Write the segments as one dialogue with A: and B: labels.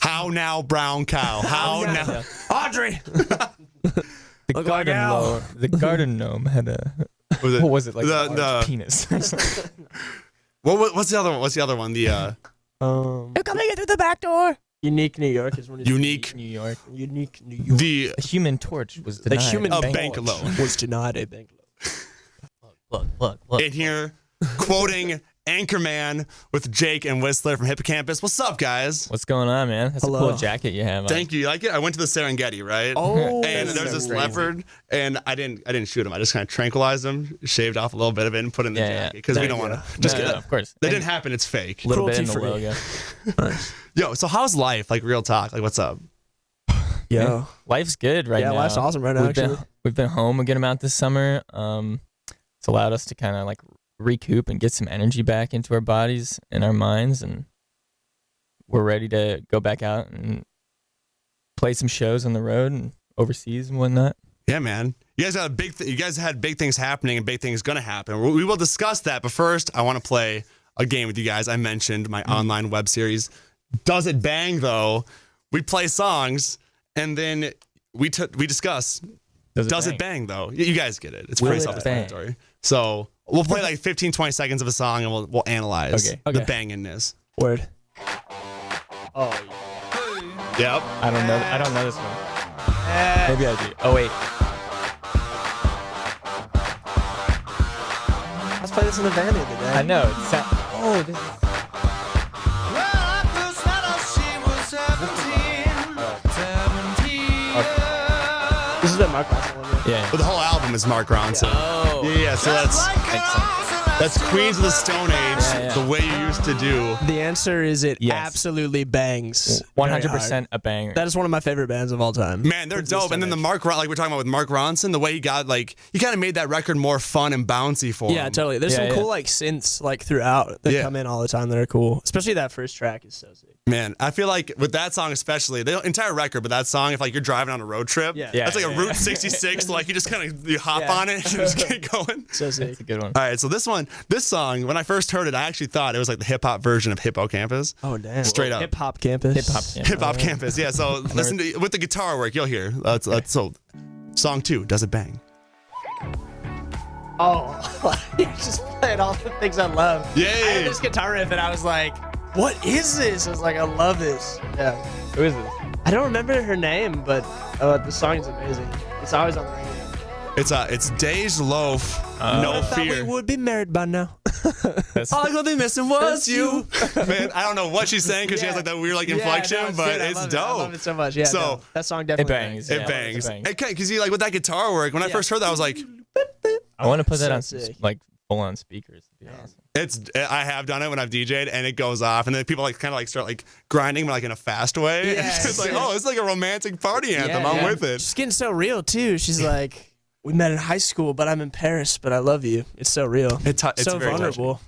A: How now, brown cow? How now?
B: Audrey.
C: The garden gnome had a what was it like a large penis?
A: What's the other one? What's the other one? The
B: You're coming in through the back door. Unique New York is one of
A: Unique
C: New York.
B: Unique New York.
A: The
C: Human Torch was denied.
B: The Human
A: bank loan
B: was denied a bank loan.
C: Look.
A: in here quoting Anchorman with Jake and Whistler from Hippocampus. What's up, guys?
C: What's going on, man? That's
B: Hello.
C: a cool jacket you have on.
A: Thank you. You like it? I went to the Serengeti, right?
B: Oh,
A: and there's this leopard, and I didn't shoot him. I just kind of tranquilized him, shaved off a little bit of it, and put it in the jacket because we don't want to. Just
C: no,
A: kidding.
C: of course.
A: That didn't happen. It's fake.
C: A little bit in the
B: Cruelty-free.
C: logo.
A: Yo, so how's life? Like real talk. Like what's up?
B: Yeah.
C: Life's good right now.
B: Yeah, life's awesome right now,
C: We've been home a good amount this summer. It's allowed us to kind of like recoup and get some energy back into our bodies and our minds, and we're ready to go back out and play some shows on the road and overseas and whatnot.
A: Yeah, man. You guys had you guys had big things happening and big things gonna happen. We will discuss that, but first I want to play a game with you guys. I mentioned my online web series. Does It Bang? Though we play songs and then we discuss. Does it bang though? You guys get it. It's pretty self-explanatory. So we'll play like 15, 20 seconds of a song and we'll analyze the bangingness.
B: Word. Oh.
A: Yep.
C: I don't know this one. Maybe I do. Oh wait.
B: Let's play this in the van the other day.
C: I know. This is.
B: This is the Mark Ronson one.
C: Yeah.
A: But the whole album is Mark Ronson.
C: Oh.
A: Yeah. So that's Queens of the Stone Age, the way you used to do.
B: The answer is it absolutely bangs.
C: 100% a banger.
B: That is one of my favorite bands of all time.
A: Man, they're dope. And then the like we're talking about with Mark Ronson, the way he got like he kind of made that record more fun and bouncy for him.
B: Yeah, totally. There's some cool like synths like throughout that come in all the time that are cool. Especially that first track is so sick.
A: Man, I feel like with that song especially, the entire record, but that song, if like you're driving on a road trip, that's like a Route 66, like you just kind of you hop on it and just get going.
B: So sick.
C: That's a good one.
A: All right, so this song, when I first heard it, I actually thought it was like the hip hop version of Hippo Campus.
B: Oh damn!
A: Straight up.
B: Hip Hop Campus.
A: Hip Hop Campus. Yeah. So listen to with the guitar work, you'll hear. So, song 2, Does It Bang?
B: Oh, you just played all the things I love.
A: Yeah.
B: I heard this guitar riff and I was like, what is this? I was like, I love this. Yeah.
C: Who is this?
B: I don't remember her name, but the song is amazing. It's always on the radio.
A: It's Dej Loaf, No
B: I thought
A: Fear.
B: we would be married by now.
A: All I'm gonna be missing was you. Man, I don't know what she's saying because she has like that weird like inflection, but it's dope.
B: I love it so much. Yeah.
A: So
B: that song definitely
C: bangs.
A: It bangs. Okay, because you like with that guitar work. When I first heard that, I was like,
C: I want to put that on
B: sick.
C: like full on speakers. It'd be awesome.
A: I have done it when I've DJ'd and it goes off and then people like kind of like start like grinding but like in a fast way. And it's just like, oh, it's like a romantic party anthem. I'm with it.
B: She's getting so real too. She's like, we met in high school, but I'm in Paris, but I love you. It's so real.
A: It's
B: so
A: very
B: vulnerable.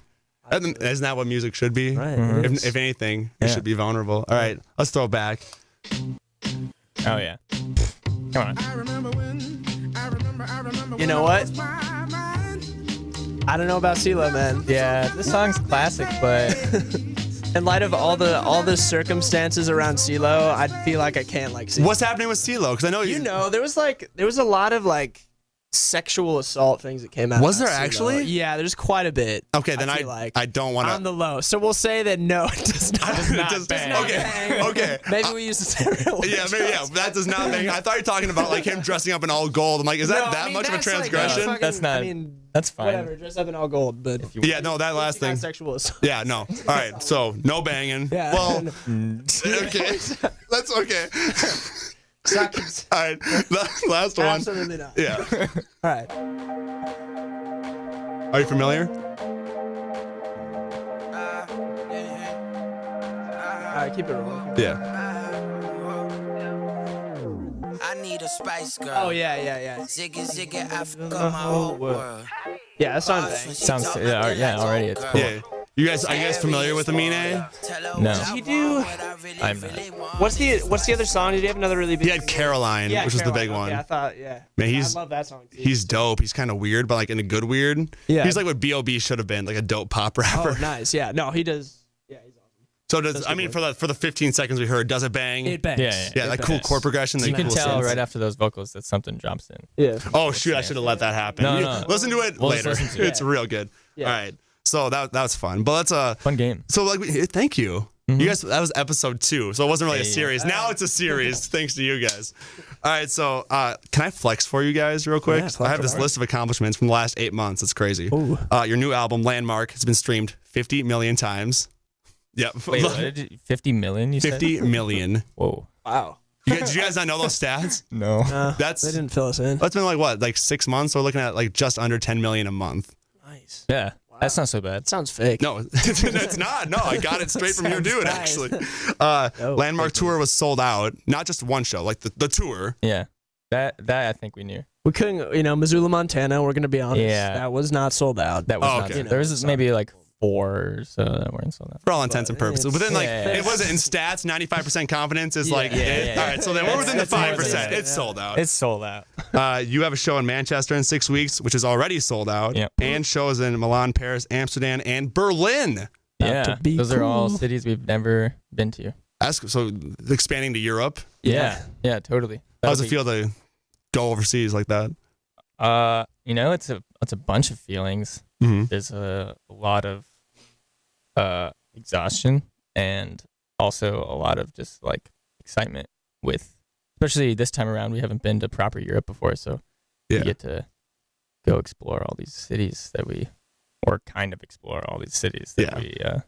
A: Isn't that what music should be?
B: Right.
A: If anything, it should be vulnerable. All right, let's throw it back.
C: Oh yeah. Come on.
B: You know what? I don't know about CeeLo, man.
C: Yeah, this song's classic, but
B: in light of all the circumstances around CeeLo, I feel like I can't like CeeLo.
A: What's happening with CeeLo? Because I know
B: there was a lot of like sexual assault things that came out.
A: Was there
B: about CeeLo.
A: actually?
B: Yeah, there's quite a bit.
A: Okay, then I don't want to.
B: On the low. So we'll say that no, it does not. Bang.
A: Okay.
B: Maybe we use the stereotypes.
A: Yeah, maybe that does not bang. I thought you were talking about like him dressing up in all gold. I'm like, is that much of a transgression?
B: Like,
C: that's not. That's fine.
B: Whatever, dress up in all gold, but
A: yeah, no, that last thing.
B: Sexual assault.
A: Yeah, no. All right, so no banging.
B: Yeah.
A: Well, okay, that's okay.
B: Sucks.
A: All right, last one.
B: Absolutely not.
A: Yeah.
B: All right.
A: Are you familiar?
B: All right, keep it rolling.
A: Yeah.
D: I need a spice girl.
B: Oh yeah.
D: Ziggy, Africa, my whole world.
B: Yeah, that song
C: Sounds already it's cool.
A: Yeah. Are you guys familiar with Amine?
C: No.
B: Did he do?
C: I'm not.
B: What's the other song? Did he have another really big?
A: He had Caroline, which was the big one.
B: Yeah, I thought. Yeah.
A: Man,
B: I love that song too.
A: He's dope. He's kind of weird, but like in a good weird.
B: Yeah.
A: He's like what B.O.B. should have been, like a dope pop rapper.
B: Oh, nice. Yeah. No, he does. Yeah, he's awesome.
A: So does I mean for the 15 seconds we heard, does it bang?
E: It bangs.
A: Yeah,
E: It
A: like cool
E: bangs.
A: chord progression.
C: You
A: like
C: can
A: cool
C: tell
A: synths.
C: right after those vocals that something drops in.
E: Yeah.
A: Oh shoot! I should have let that happen.
C: No,
A: You-
C: no.
A: Listen to it
C: We'll just
A: later.
C: listen to it.
A: It's real good.
E: Yeah.
A: All right. So that was fun. But let's
C: Fun game.
A: So like thank you. You guys, that was episode 2, so it wasn't really a
C: Hey.
A: series. Now it's a series, thanks to you guys. All right, so can I flex for you guys real quick?
E: Yeah, flex
A: I have this
E: away.
A: list of accomplishments from the last 8 months. It's crazy.
E: Ooh.
A: Your new album, Landmark, has been streamed 50 million times. Yep.
C: Wait, what did you, 50 million you
A: 50
C: said?
A: million.
C: Whoa.
E: Wow.
A: Did you guys not know those stats?
C: No.
A: That's
E: They didn't fill us in.
A: That's been like what, like 6 months? We're looking at like just under 10 million a month.
E: Nice.
C: Yeah. That's not so bad.
E: That sounds fake.
A: No, it's not. No, I got it straight from your
E: Sounds
A: dude,
E: nice.
A: actually. Landmark tour was sold out. Not just one show, like the tour.
C: Yeah. That I think we knew.
E: We couldn't, Missoula, Montana, we're going to be honest.
C: Yeah.
E: That was not sold out.
C: That was
A: Oh,
C: not.
A: okay.
C: There was maybe like 4 or so that weren't sold out.
A: For all intents and purposes. But then, like,
C: Yeah.
A: it wasn't in stats, 95% confidence is like,
C: Yeah,
A: it.
C: yeah.
A: All right, so then we're within the
C: It's more than
A: 5%.
C: that.
A: It's sold out.
C: It's sold out.
A: You have a show in Manchester in 6 weeks, which is already sold out.
C: Yep.
A: And shows in Milan, Paris, Amsterdam, and Berlin.
C: Yeah.
E: to be
C: Those are all
E: cool.
C: cities we've never been to.
A: So expanding to Europe.
C: Yeah. Yeah, totally.
A: How does it
C: That'll
A: feel to go overseas like that?
C: It's a bunch of feelings.
A: Mm-hmm.
C: There's a lot of exhaustion and also a lot of just like excitement with, especially this time around, we haven't been to proper Europe before, so
A: Yeah.
C: we get to go explore all these cities or kind of explore all these cities that we have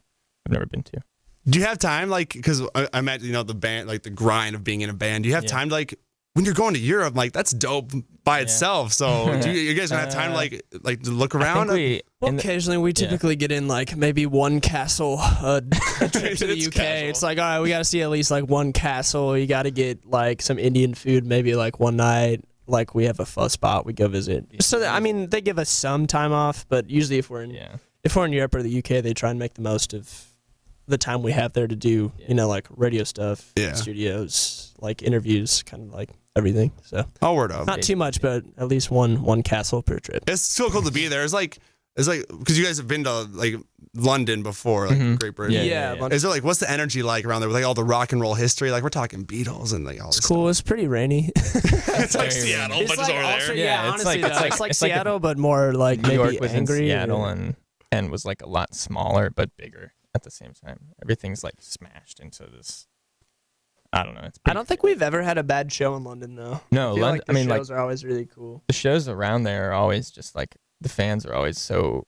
C: never been to.
A: Do you have time, like, because I imagine, the band, like the grind of being in a band, do you have
C: Yeah.
A: time to, like, when you're going to Europe, like, that's dope by itself. So do you guys gonna have time to, like to look
C: I
A: around?
C: think
E: Occasionally, we typically get in like maybe one castle a trip to the
A: It's
E: UK.
A: casual.
E: It's like, all right, we got to see at least like one castle. You got to get like some Indian food, maybe like one night. Like we have a fun spot, we go visit. So I mean, they give us some time off, but usually if we're in Europe or the UK, they try and make the most of the time we have there to do, like radio stuff, studios, like interviews, kind of like everything. So
A: Oh, word up.
E: not too much, but at least one castle per trip.
A: It's so cool to be there. It's like because you guys have been to like London before, like Great Britain.
E: Yeah, a bunch
A: Is there like what's the energy like around there with like all the rock and roll history? Like we're talking Beatles and like all this
E: It's cool. It's pretty rainy.
A: It's like Seattle, but it's over there.
E: Yeah,
C: it's
E: honestly,
C: like-
E: it's like
C: it's like if
E: Seattle, but more like
C: New
E: maybe
C: York was
E: angry.
C: in Seattle
E: or-
C: and was like a lot smaller but bigger at the same time. Everything's like smashed into this. I don't know. It's
E: I don't think we've ever had a bad show in London, though.
C: No,
E: I feel
C: London.
E: like the
C: I mean, like
E: shows are always really cool.
C: the shows around there are always just like the fans are always so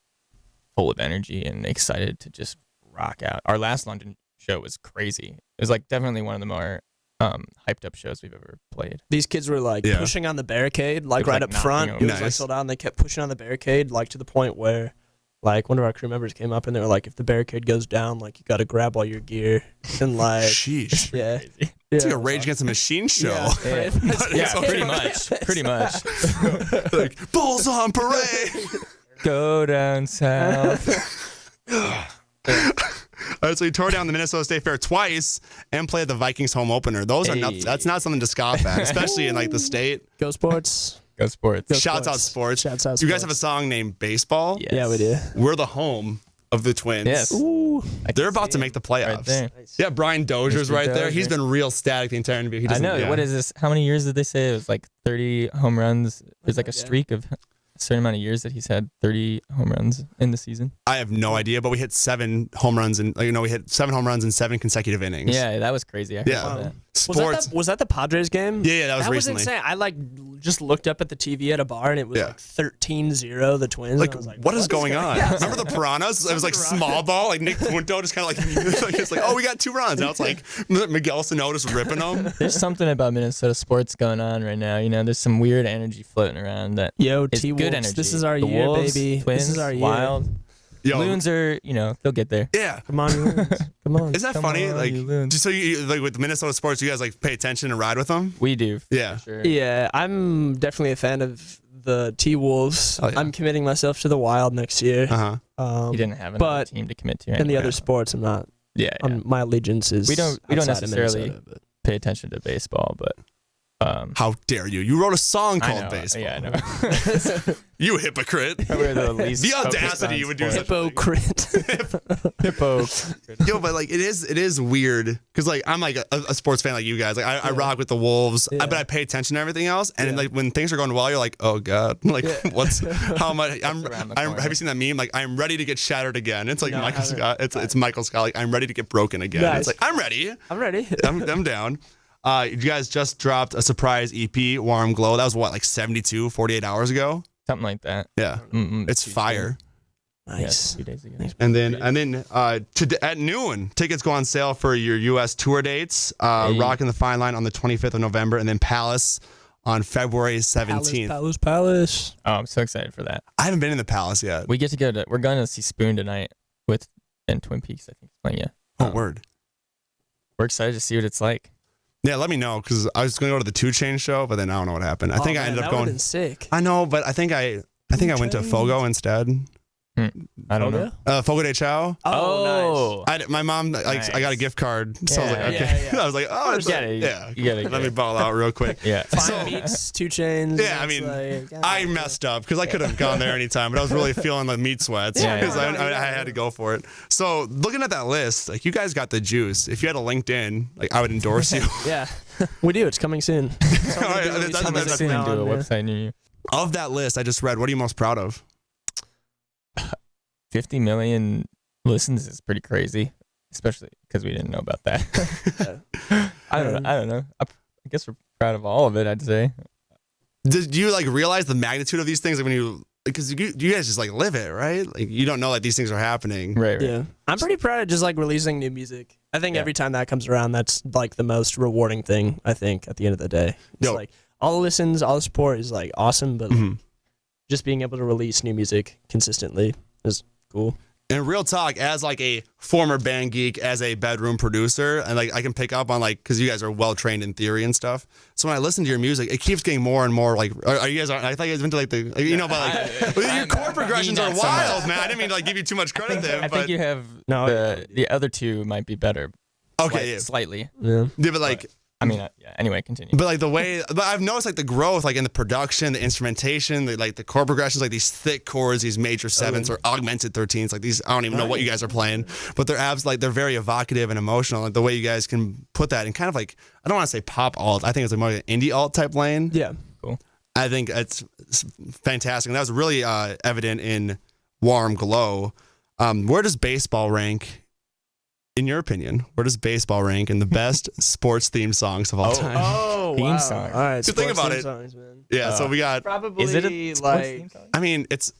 C: full of energy and excited to just rock out. Our last London show was crazy. It was like definitely one of the more hyped up shows we've ever played.
E: These kids were like
A: Yeah.
E: pushing on the barricade, like
C: They were,
E: right
C: like,
E: up front.
C: knocking
E: It was
A: over.
E: like
A: Nice.
E: sold out, and they kept pushing on the barricade, like to the point where, like, one of our crew members came up and they were like, "If the barricade goes down, like, you got to grab all your gear." And like,
A: Sheesh.
E: yeah,
C: Crazy.
A: It's like a Rage Against the Machine show.
E: Yeah.
C: Yeah, pretty much. Pretty much.
A: Like Bulls on Parade.
C: Go down south.
A: All right, so you tore down the Minnesota State Fair twice and played the Vikings home opener. Those are not.
C: Hey.
A: That's not something to scoff at, especially in like the state.
E: Go sports.
C: Go sports.
E: Go
A: Shouts out sports.
E: Shouts out
A: You guys have a
E: sports.
A: song named Baseball.
C: Yes.
E: Yeah, we do.
A: We're the home of the Twins.
C: Yes.
E: Ooh,
C: I
A: They're
C: can
A: about
C: see
A: to
C: it
A: make the playoffs.
C: right there.
A: Yeah, Brian Dozier's
C: Mr.
A: right there. He's
C: Dozier.
A: been real static the entire interview. He
C: I
A: doesn't-
C: know.
A: yeah.
C: What is this? How many years did they say? It was like 30 home runs. There's like a
E: Yeah.
C: streak of a certain amount of years that he's had 30 home runs in the season.
A: I have no idea, but we hit 7 home runs and we hit 7 home runs in 7 consecutive innings.
C: Yeah, that was crazy. I heard
A: Yeah.
C: about that.
A: Sports.
E: Was that the Padres game?
A: Yeah, that was recently.
E: insane. I like just looked up at the TV at a bar and it was
A: Yeah.
E: like 13-0 the Twins.
A: Like,
E: and I was
A: what is going on?
E: Yeah.
A: Remember the Piranhas? It was like small ball, like Nick Punto just kind of like, it's like, oh, we got 2 runs. Now it's like Miguel Sano's ripping them.
C: There's something about Minnesota sports going on right now. There's some weird energy floating around that
E: Yo,
C: is
E: T
C: good
E: Wolves,
C: energy.
E: this is our
C: The
E: year,
C: Wolves,
E: baby.
C: Twins,
E: This is our year.
C: Wild.
A: Yo,
C: Loons are, they'll get there.
A: yeah.
E: Come on, you Loons. Come on.
A: Isn't that
C: Come
A: funny?
C: on,
A: Like,
C: you loons.
A: just so you like with Minnesota sports, you guys like pay attention and ride with them.
C: We do.
A: Yeah.
C: For sure.
E: Yeah, I'm definitely a fan of the T Wolves.
A: Oh, yeah.
E: I'm committing myself to the Wild next year.
A: Uh huh.
C: He didn't have another
E: but
C: team to commit to.
E: and the
C: anyway.
E: other sports, I'm not.
C: Yeah.
E: My allegiance is.
C: We don't
E: outside of
C: necessarily-
E: Minnesota, but-
C: Pay attention to baseball, but
A: How dare you? You wrote a song
C: I
A: called
C: know.
A: Baseball.
C: Yeah, I know.
A: You hypocrite.
C: We're the least
A: The
C: focused
A: audacity
C: on
A: you would do
C: sports.
A: such a thing.
C: Hippo.
A: Yo, but like it is weird because like I'm like a sports fan like you guys. Like I rock with the Wolves, but I pay attention to everything else. And like when things are going well, you're like, oh god, like what's how much? Have you seen that meme? Like I'm ready to get shattered again. It's like Michael Scott. It's Michael Scott. Like I'm ready to get broken again.
E: Nice.
A: It's like I'm ready.
E: I'm ready.
A: I'm down. You guys just dropped a surprise EP, Warm Glow. That was what, like 48 hours ago?
C: Something like that.
A: Yeah. It's fire.
E: Nice.
C: 2 days ago.
A: And then at noon, tickets go on sale for your U.S. tour dates. Rocking the Fine Line on the 25th of November, and then Palace on February 17th.
E: Palace.
C: Oh, I'm so excited for that.
A: I haven't been in the Palace yet.
C: We're going to see Spoon tonight in Twin Peaks, I think. Playing, yeah.
A: Oh, word.
C: We're excited to see what it's like.
A: Yeah, let me know, because I was going to go to the 2 Chainz show, but then I don't know what happened. I think I ended up going.
E: Been sick.
A: I know, but I think I went to Fogo instead.
C: I don't know.
A: Fogo de Chao.
E: Oh, nice.
A: My mom, like, I got a gift card, so I was like, okay.
E: Yeah.
A: I was like, oh, it's
C: You gotta
A: let me ball out real quick.
C: Yeah.
E: Fine Meats, 2 Chainz.
A: Yeah, I mean, I messed up because I could have gone there anytime, but I was really feeling the meat sweats because I had to go for it. So looking at that list, like you guys got the juice. If you had a LinkedIn, like I would endorse you.
E: Yeah, we do. It's coming soon.
A: That's
C: Soon
E: now
C: do a
E: on,
C: website near you.
A: Of that list I just read, what are you most proud of?
C: 50 million listens is pretty crazy, especially because we didn't know about that. I don't know. I guess we're proud of all of it, I'd say.
A: Did you like realize the magnitude of these things like, when you? Because you guys just like live it, right? Like you don't know that these things are happening.
C: Right.
E: Yeah, I'm pretty proud of just like releasing new music. I think every time that comes around, that's like the most rewarding thing. I think at the end of the day, it's like all the listens, all the support is like awesome, but just being able to release new music consistently is cool.
A: And real talk, as like a former band geek, as a bedroom producer, and like I can pick up on like because you guys are well trained in theory and stuff. So when I listen to your music, it keeps getting more and more like. Are you guys? I thought you guys went to like the but like your chord progressions are wild, man. I didn't mean to like give you too much credit there.
C: I think you have the other two might be better.
A: Okay,
C: slightly.
A: Yeah, but like.
C: I mean, anyway, continue.
A: But like but I've noticed like the growth, like in the production, the instrumentation, like the chord progressions, like these thick chords, these major sevenths or augmented 13s, like these. I don't even know what you guys are playing, but they're very evocative and emotional. Like the way you guys can put that in kind of like I don't want to say pop alt. I think it's like more like an indie alt type lane.
E: Yeah,
C: cool.
A: I think it's fantastic, and that was really evident in Warm Glow. Where does baseball rank? In your opinion, where does baseball rank in the best sports theme songs of all time?
E: Oh,
C: Theme
E: wow.
C: song.
E: All right,
A: So think about it.
E: songs, man.
A: Yeah, so we got.
E: Probably
C: Is it a sports theme
E: like.
C: song?
A: I mean, it's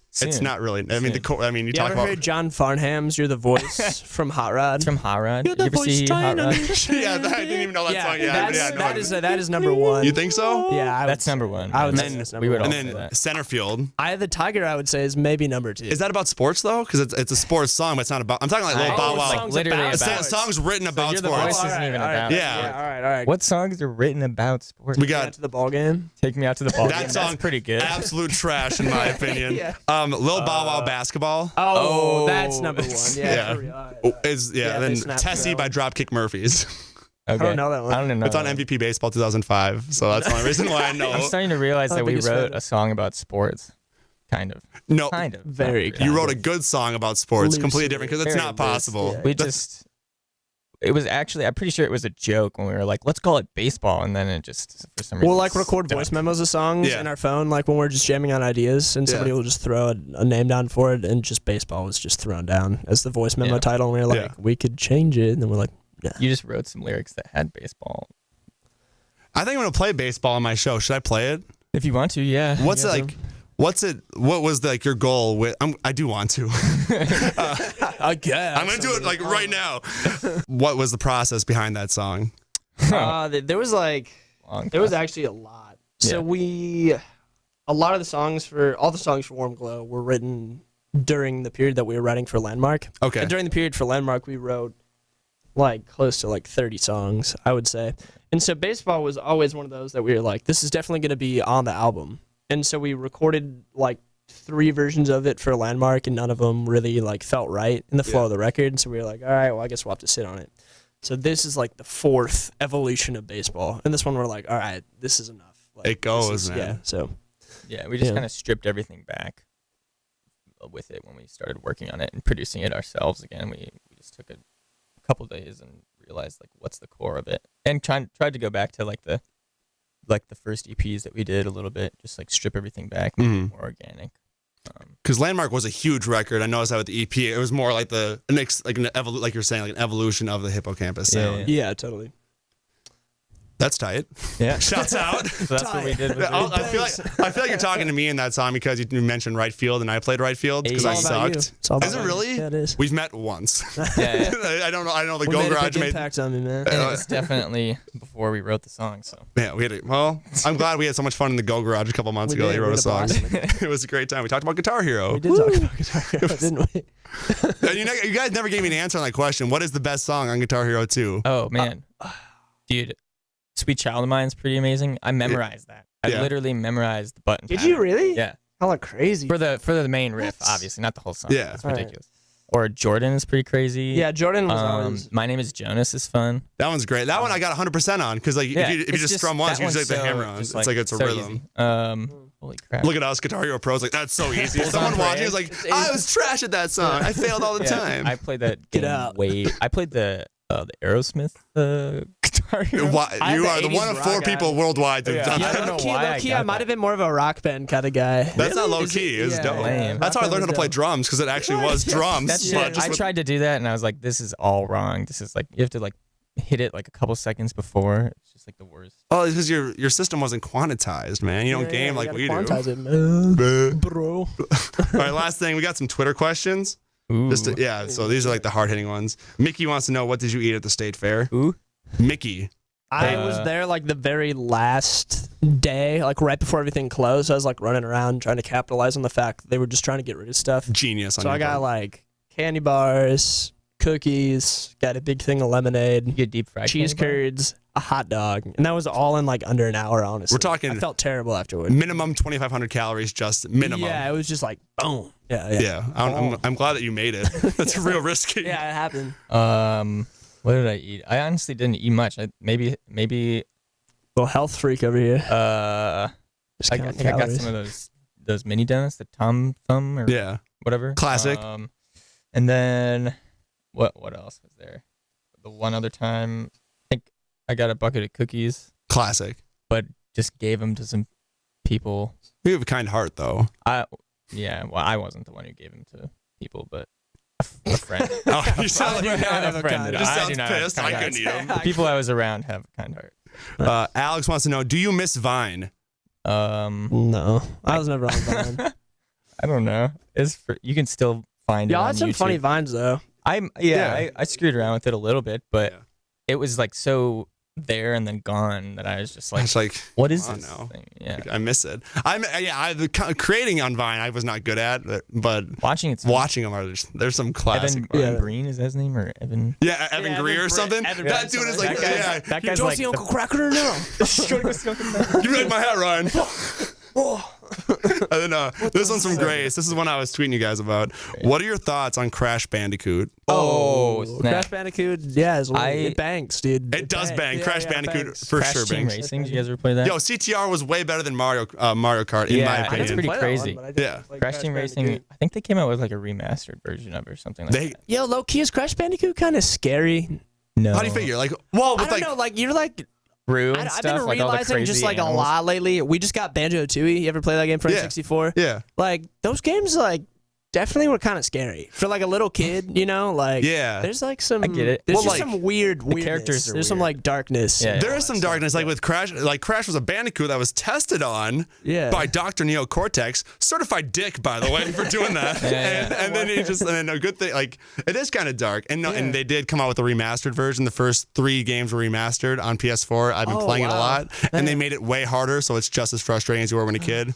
A: not really. I mean, you
E: You
A: talk
E: ever
A: about.
E: heard John Farnham's "You're the Voice" from Hot Rod?
C: It's from Hot Rod.
E: You're
C: You
E: the
C: ever
E: voice
C: see
E: trying
C: Hot
E: to
C: Rod?
A: Yeah, I didn't even know that song. Yeah,
E: that is number one.
A: You think so?
E: Yeah, I would
C: That's number one.
E: I would
C: And
E: say
C: then
E: that's
C: we
E: number
C: would
E: one.
C: all
A: And
C: say
A: then
C: that.
A: Centerfield.
E: Eye of the Tiger, I would say, is maybe number 2.
A: Is that about sports though? Because it's a sports song, but it's not about. I'm talking like Lil Bow Wow.
E: songs
C: literally
E: about
C: about
A: Songs written about
C: You're the
A: sports.
C: Voice isn't even about.
A: Yeah.
E: All right.
C: What songs are written about sports?
A: We
E: Got
A: got
E: to the ball game.
C: Take Me Out to the Ball.
A: that
C: Game.
A: song.
C: That's pretty good.
A: Absolute trash in my opinion.
E: Yeah.
A: Lil Bow Wow Basketball.
E: Oh, that's number 1.
A: Yeah.
E: For real. All right.
A: Then
E: they snapped
A: Tessie
E: that
A: by
E: one.
A: Dropkick Murphys.
C: Okay.
E: I don't know that one.
C: I don't know.
A: It's on MVP Baseball 2005, so that's the only reason why I know.
C: I'm starting to realize that we
E: biggest
C: wrote
E: fan.
C: a song about sports. Kind of.
A: No,
C: Kind of.
E: Very
C: Not
A: you
C: really.
A: wrote a good song about sports, completely different because it's
C: Very
A: not possible.
E: loose,
C: We just. It was actually. I'm pretty sure it was a joke when we were like, "Let's call it baseball," and then it just for some reason.
E: We'll like record
C: stuck.
E: voice memos of songs
A: Yeah.
E: in our phone, like when we're just jamming on ideas, and somebody will just throw a name down for it, and just baseball was just thrown down as the voice memo
C: Yeah.
E: title, and we were like,
A: Yeah.
E: we could change it, and then we're like, yeah.
C: You just wrote some lyrics that had baseball.
A: I think I'm gonna play baseball on my show. Should I play it?
C: If you want to, yeah.
A: What's it like? What was like your goal with? I do want to.
E: I guess
A: I'm gonna do it like right now. What was the process behind that song?
E: There was like
C: Long
E: there was
C: process.
E: actually a lot.
C: Yeah.
E: So a lot of the songs for Warm Glow were written during the period that we were writing for Landmark.
A: Okay.
E: And during the period for Landmark, we wrote like close to like 30 songs, I would say. And so baseball was always one of those that we were like, this is definitely going to be on the album. And so we recorded like 3 versions of it for Landmark, and none of them really like felt right in the flow of the record. And so we were like, all right, well, I guess we'll have to sit on it. So this is like the 4th evolution of baseball, and this one we're like, all right, this is enough. Like,
A: It goes,
E: this is-
A: man.
E: Yeah. So
C: Yeah, we just
E: Yeah.
C: kind of stripped everything back with it when we started working on it and producing it ourselves again. We just took a couple days and realized like what's the core of it, and tried to go back to like the first EPs that we did a little bit, just like strip everything back, make it more organic.
A: Because Landmark was a huge record. I noticed that with the EP, it was more like like you're saying, like an evolution of the Hippocampus sound.
E: yeah, totally.
A: That's tight.
C: Yeah.
A: Shouts out.
C: So that's what we did. With
A: I feel like you're talking to me in that song because you mentioned right field and I played right field because I
E: It's all about you.
A: sucked.
E: It's all
A: Is
E: about
A: it
E: you.
A: really?
E: Yeah, it is.
A: We've met once.
C: Yeah,
A: I don't know. I know the
E: We
A: Go
E: made a
A: Garage
E: big
A: made.
E: impact on me, man.
C: and it was definitely before we wrote the song. So
A: Yeah, we had it. Well, I'm glad we had so much fun in the Go Garage a couple months ago.
E: did.
A: They
E: We
A: wrote a
E: had a
A: song.
E: blast.
A: It was a great time. We talked about Guitar Hero.
E: We did talk about Guitar Hero, didn't we?
A: And you guys never gave me an answer on that question. What is the best song on Guitar Hero 2?
C: oh man, dude, Sweet Child of Mine is pretty amazing. I memorized that. I
A: Yeah.
C: literally memorized the button.
E: Did
C: pattern.
E: you really?
C: Yeah.
E: Hella crazy.
C: For the main riff,
E: What?
C: obviously, not the whole song.
A: Yeah.
C: That's
E: All right.
C: ridiculous. Or Jordan is pretty crazy.
E: Yeah, Jordan was always.
C: My Name is Jonas is fun.
A: That one's great. That one I got 100% on because like if you
C: it's
A: just strum once,
C: that
A: you just like
C: one's
A: the
C: so-
A: hammer on.
C: just
A: It's like it's a
C: so
A: rhythm.
C: easy. Holy crap.
A: Look at us, Guitar Hero pros. Like that's so easy. Someone
C: on
A: watching is like, I was trash at that song. I failed all the time.
C: I played that
E: Get
C: game
E: out.
C: I played the Aerosmith Guitar Hero.
A: Why,
E: I
A: you
E: have
A: are
E: the
A: the one
E: 80s
A: of 4
E: rock
A: people
E: guy.
A: worldwide that have done
C: I
A: that.
C: don't know
E: Low-key,
C: why I
E: low-key,
C: got
E: I might
C: that.
E: have been more of a rock band kind of guy.
A: That's not low key. It's
E: yeah,
A: dope.
C: Lame.
A: That's how I
E: Rock
A: learned how to
E: band
A: play
E: was
A: drums because it actually was drums.
C: That's
A: but
C: it.
A: just
C: I
A: with-
C: tried to do that and I was like, this is all wrong. This is like you have to like hit it like a couple seconds before. It's just like the worst.
A: Oh, it's because your system wasn't quantized, man. You don't game like we do.
E: Quantize it, man. Bro.
A: All right, last thing. We got some Twitter questions.
C: Ooh.
A: Yeah, so these are like the hard hitting ones. Mickey wants to know, what did you eat at the state fair?
C: Ooh.
A: Mickey.
E: I was there like the very last day, like right before everything closed. I was like running around trying to capitalize on the fact that they were just trying to get rid of stuff.
A: Genius. On
E: So
A: your
E: I got
A: part.
E: like candy bars, cookies, got a big thing of lemonade,
C: You get deep fried
E: cheese
C: candy bar?
E: curds, a hot dog, and that was all in like under an hour. Honestly,
A: We're talking-
E: I felt terrible afterward.
A: minimum 2,500 calories, just minimum.
E: Yeah, it was just like boom. Yeah, yeah.
A: Yeah, I'm glad that you made it. That's real risky.
E: Yeah, it happened.
C: What did I eat? I honestly didn't eat much. Maybe
E: Little health freak over here.
C: I
E: Just counting
C: think I got
E: calories.
C: some of those mini donuts, the Tom Thumb or
A: Yeah.
C: whatever.
A: Classic.
C: And then what else was there? The one other time, I think I got a bucket of cookies,
A: Classic.
C: but just gave them to some people.
A: You have a kind heart, though.
C: Well, I wasn't the one who gave them to people, but a friend.
A: Oh, you sound like
E: do not have a kind
A: It
E: heart.
A: just
C: I do
A: sounds
C: not have
A: pissed.
C: kind
A: I couldn't eat
C: heart.
A: them.
C: The people I was around have a kind heart.
A: Alex wants to know, do you miss Vine?
E: No, I was never on Vine.
C: I don't know. You can still find it
E: Y'all
C: on
E: had some
C: YouTube.
E: funny vines though.
A: Yeah.
C: I screwed around with it a little bit, but
A: Yeah.
C: it was like so there and then gone that I was just like,
A: It's like,
C: what is
A: oh,
C: this
A: no.
C: thing? Yeah.
A: I miss it. Creating on Vine, I was not good at, but
C: Watching it's
A: watching them, there's some classic.
C: Evan Breen, is that his name, or Evan?
A: Yeah, Evan
E: Yeah,
A: Greer or
E: Evan
A: something.
E: Evan
A: That
E: Breen,
A: dude is
E: something
A: like,
E: like
A: yeah.
C: That guy's
E: Don't
C: like
E: see Uncle Cracker or no?
A: Give me like my hat, Ryan. And then this one's from Grace. This is one I was tweeting you guys about. What are your thoughts on Crash Bandicoot?
C: Oh, snap.
E: Crash Bandicoot, yeah, it bangs, dude.
A: It does bang.
E: Yeah,
A: Crash
E: yeah,
A: Bandicoot
E: bangs.
A: for
C: Crash
A: sure
C: Team
A: bangs.
C: Racing. Did you guys ever play that?
A: Yo, CTR was way better than Mario Kart in
C: Yeah,
A: my
C: I
A: opinion.
C: didn't pretty
E: play that
C: crazy.
E: one, but I did
A: Yeah.
E: play
C: Crash Team Racing.
E: Bandicoot.
C: I think they came out with like a remastered version of it or something like
A: They,
C: that.
E: Yo, low key is Crash Bandicoot kind of scary.
C: No.
A: how do you figure? Like, well,
E: I
A: with
E: don't
A: like,
E: know, like you're like
C: Rue and
E: I've
C: stuff,
E: been
C: like all the
E: realizing just
C: crazy
E: like
C: animals.
E: a lot lately. We just got Banjo Tooie. You ever play that game for
A: Yeah.
E: N64?
A: yeah,
E: Like those games, like definitely were kind of scary for like a little kid. You know, like
A: yeah.
E: There's like some.
C: I get it.
E: There's
A: Well,
E: just
A: like,
E: some weird weirdness.
C: characters are
E: There's some
C: weird.
E: like darkness.
C: Yeah.
A: There is some darkness, like with Crash. Like Crash was a Bandicoot that was tested on
E: Yeah.
A: by Dr. Neo Cortex, certified dick, by the way, for doing that. And then and then a good thing, like it is kind of dark. And no, and they did come out with a remastered version. The first 3 games were remastered on PS4. I've been
E: Oh,
A: playing it a
E: wow.
A: lot, and they made it way harder, so it's just as frustrating as you were when a kid.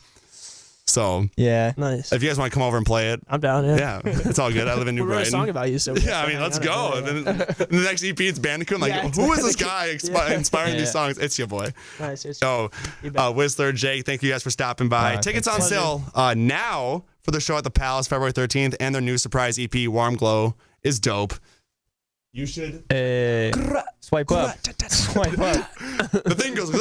A: So
C: Yeah.
E: Nice.
A: if you guys want to come over and play it,
E: I'm down. Yeah.
A: yeah, it's all good. I live in New
E: We wrote a song
A: Brighton.
E: about you, so
A: Yeah, I mean, let's go. And then the next EP is Bandicoot. I'm like,
E: Yeah,
A: who is this guy inspiring
C: Yeah.
A: these songs? It's your boy.
E: Nice.
A: So, Whistler, Jake, thank you guys for stopping by. Tickets on
C: thanks.
A: sale now for the show at the Palace February 13th, and their new surprise EP, Warm Glow, is dope. You should.
C: Swipe up. Swipe up.
A: The thing goes.